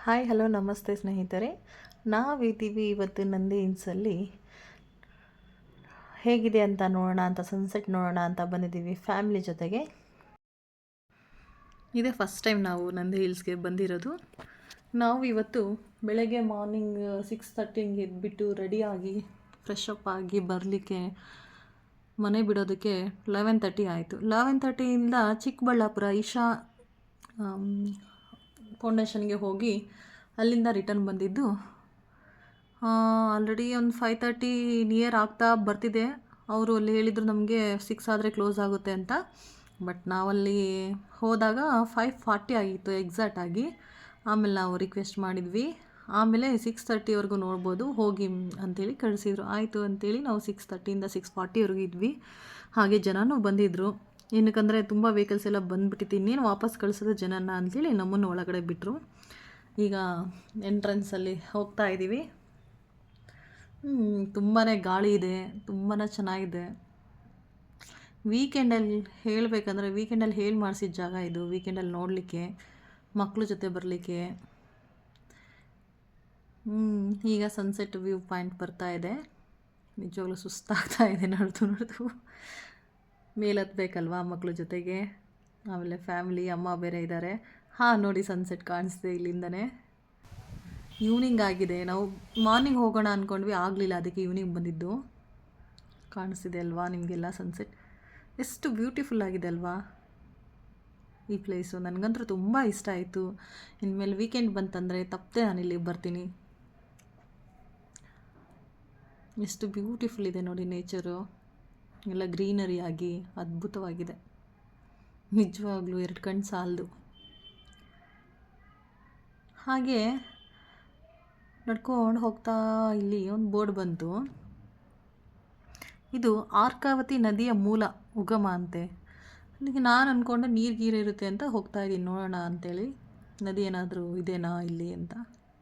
Hi hello ನಮಸ್ತೆ ಸ್ನೇಹಿತರೆ. ನಾವಿದ್ದೀವಿ ಇವತ್ತು ನಂದಿ ಹಿಲ್ಸಲ್ಲಿ. ಹೇಗಿದೆ ಅಂತ ನೋಡೋಣ ಅಂತ, ಸನ್ಸೆಟ್ ನೋಡೋಣ ಅಂತ ಬಂದಿದ್ದೀವಿ ಫ್ಯಾಮಿಲಿ ಜೊತೆಗೆ. ಇದೇ ಫಸ್ಟ್ ಟೈಮ್ ನಾವು ನಂದಿ ಹಿಲ್ಸ್ಗೆ ಬಂದಿರೋದು. ನಾವು ಇವತ್ತು ಬೆಳಗ್ಗೆ ಮಾರ್ನಿಂಗ್ 6:30 ಎದ್ಬಿಟ್ಟು ರೆಡಿಯಾಗಿ ಫ್ರೆಶ್ ಅಪ್ ಆಗಿ ಬರಲಿಕ್ಕೆ ಮನೆ ಬಿಡೋದಕ್ಕೆ 11:30 ಆಯಿತು. 11:30ಇಂದ ಚಿಕ್ಕಬಳ್ಳಾಪುರ ಈಶಾ ಫೌಂಡೇಶನ್ಗೆ ಹೋಗಿ ಅಲ್ಲಿಂದ ರಿಟರ್ನ್ ಬಂದಿದ್ದು. ಆಲ್ರೆಡಿ ಒಂದು 5:30 ನಿಯರ್ ಆಗ್ತಾ ಬರ್ತಿದೆ. ಅವರು ಅಲ್ಲಿ ಹೇಳಿದರು ನಮಗೆ 6 ಆದರೆ ಕ್ಲೋಸ್ ಆಗುತ್ತೆ ಅಂತ. ಬಟ್ ನಾವಲ್ಲಿ ಹೋದಾಗ 5:40 ಆಗಿತ್ತು ಎಕ್ಸಾಕ್ಟಾಗಿ. ಆಮೇಲೆ ನಾವು ರಿಕ್ವೆಸ್ಟ್ ಮಾಡಿದ್ವಿ. ಆಮೇಲೆ 6:30ವರೆಗೂ ನೋಡ್ಬೋದು ಹೋಗಿ ಅಂಥೇಳಿ ಕಳಿಸಿದ್ರು. ಆಯಿತು ಅಂಥೇಳಿ ನಾವು 6:30ಇಂದ 6:40ವರೆಗೂ ಇದ್ವಿ. ಹಾಗೆ ಜನನೂ ಬಂದಿದ್ದರು. ಏನಕ್ಕಂದರೆ ತುಂಬ ವೆಹಿಕಲ್ಸ್ ಎಲ್ಲ ಬಂದುಬಿಟ್ಟಿತ್ತು, ಇನ್ನೇನು ವಾಪಸ್ ಕಳಿಸೋದು ಜನನ ಅಂಥೇಳಿ ನಮ್ಮನ್ನು ಒಳಗಡೆ ಬಿಟ್ಟರು. ಈಗ ಎಂಟ್ರೆನ್ಸಲ್ಲಿ ಹೋಗ್ತಾ ಇದ್ದೀವಿ. ತುಂಬಾ ಗಾಳಿ ಇದೆ, ತುಂಬಾ ಚೆನ್ನಾಗಿದೆ. ವೀಕೆಂಡಲ್ಲಿ ಹೇಳಬೇಕಂದ್ರೆ ವೀಕೆಂಡಲ್ಲಿ ಹೇಳಿ ಮಾಡಿಸಿದ ಜಾಗ ಇದು. ವೀಕೆಂಡಲ್ಲಿ ನೋಡಲಿಕ್ಕೆ, ಮಕ್ಕಳ ಜೊತೆ ಬರಲಿಕ್ಕೆ. ಈಗ ಸನ್ಸೆಟ್ ವ್ಯೂ ಪಾಯಿಂಟ್ ಬರ್ತಾ ಇದೆ. ನಿಜವಾಗ್ಲೂ ಸುಸ್ತಾಗ್ತಾ ಇದೆ ನಡೆದು ಮೇಲತ್ತಬೇಕಲ್ವಾ ಮಕ್ಕಳ ಜೊತೆಗೆ. ಆಮೇಲೆ ಫ್ಯಾಮಿಲಿ ಅಮ್ಮ ಬೇರೆ ಇದ್ದಾರೆ. ನೋಡಿ ಸನ್ಸೆಟ್ ಕಾಣಿಸ್ತಿದೆ ಇಲ್ಲಿಂದನೇ. ಈವ್ನಿಂಗ್ ಆಗಿದೆ. ನಾವು ಮಾರ್ನಿಂಗ್ ಹೋಗೋಣ ಅಂದ್ಕೊಂಡ್ವಿ, ಆಗಲಿಲ್ಲ, ಅದಕ್ಕೆ ಈವ್ನಿಂಗ್ ಬಂದಿದ್ದು. ಕಾಣಿಸ್ತಿದೆ ಅಲ್ವಾ ನಿಮಗೆಲ್ಲ ಸನ್ಸೆಟ್? ಎಷ್ಟು ಬ್ಯೂಟಿಫುಲ್ ಆಗಿದೆ ಅಲ್ವಾ ಈ ಪ್ಲೇಸು. ನನಗಂತೂ ತುಂಬ ಇಷ್ಟ ಆಯಿತು. ಇನ್ಮೇಲೆ ವೀಕೆಂಡ್ ಬಂತಂದರೆ ತಪ್ಪದೆ ನಾನು ಇಲ್ಲಿಗೆ ಬರ್ತೀನಿ. ಎಷ್ಟು ಬ್ಯೂಟಿಫುಲ್ ಇದೆ ನೋಡಿ ನೇಚರು. ಎಲ್ಲ ಗ್ರೀನರಿ ಆಗಿ ಅದ್ಭುತವಾಗಿದೆ. ನಿಜವಾಗ್ಲೂ 2 ಕಣ್ಣು ಸಾಲದು. ಹಾಗೆ ನಡ್ಕೊಂಡು ಹೋಗ್ತಾ ಇಲ್ಲಿ ಒಂದು ಬೋರ್ಡ್ ಬಂತು. ಇದು ಆರ್ಕಾವತಿ ನದಿಯ ಮೂಲ ಉಗಮ ಅಂತೆ. ಅದಕ್ಕೆ ನಾನು ಅಂದ್ಕೊಂಡೆ ನೀರು ಇರುತ್ತೆ ಅಂತ ಹೋಗ್ತಾ ಇದ್ದೀನಿ, ನೋಡೋಣ ಅಂಥೇಳಿ. ನದಿ ಏನಾದರೂ ಇದೇನಾ ಇಲ್ಲಿ ಅಂತ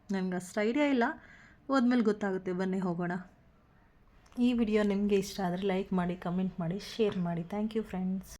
ನನಗೆ ಅಷ್ಟು ಐಡಿಯಾ ಇಲ್ಲ. ಹೋದ್ಮೇಲೆ ಗೊತ್ತಾಗುತ್ತೆ, ಬನ್ನಿ ಹೋಗೋಣ. ಈ ವಿಡಿಯೋ ನಿಮಗೆ ಇಷ್ಟ ಆದರೆ ಲೈಕ್ ಮಾಡಿ, ಕಮೆಂಟ್ ಮಾಡಿ, ಶೇರ್ ಮಾಡಿ. Thank you friends.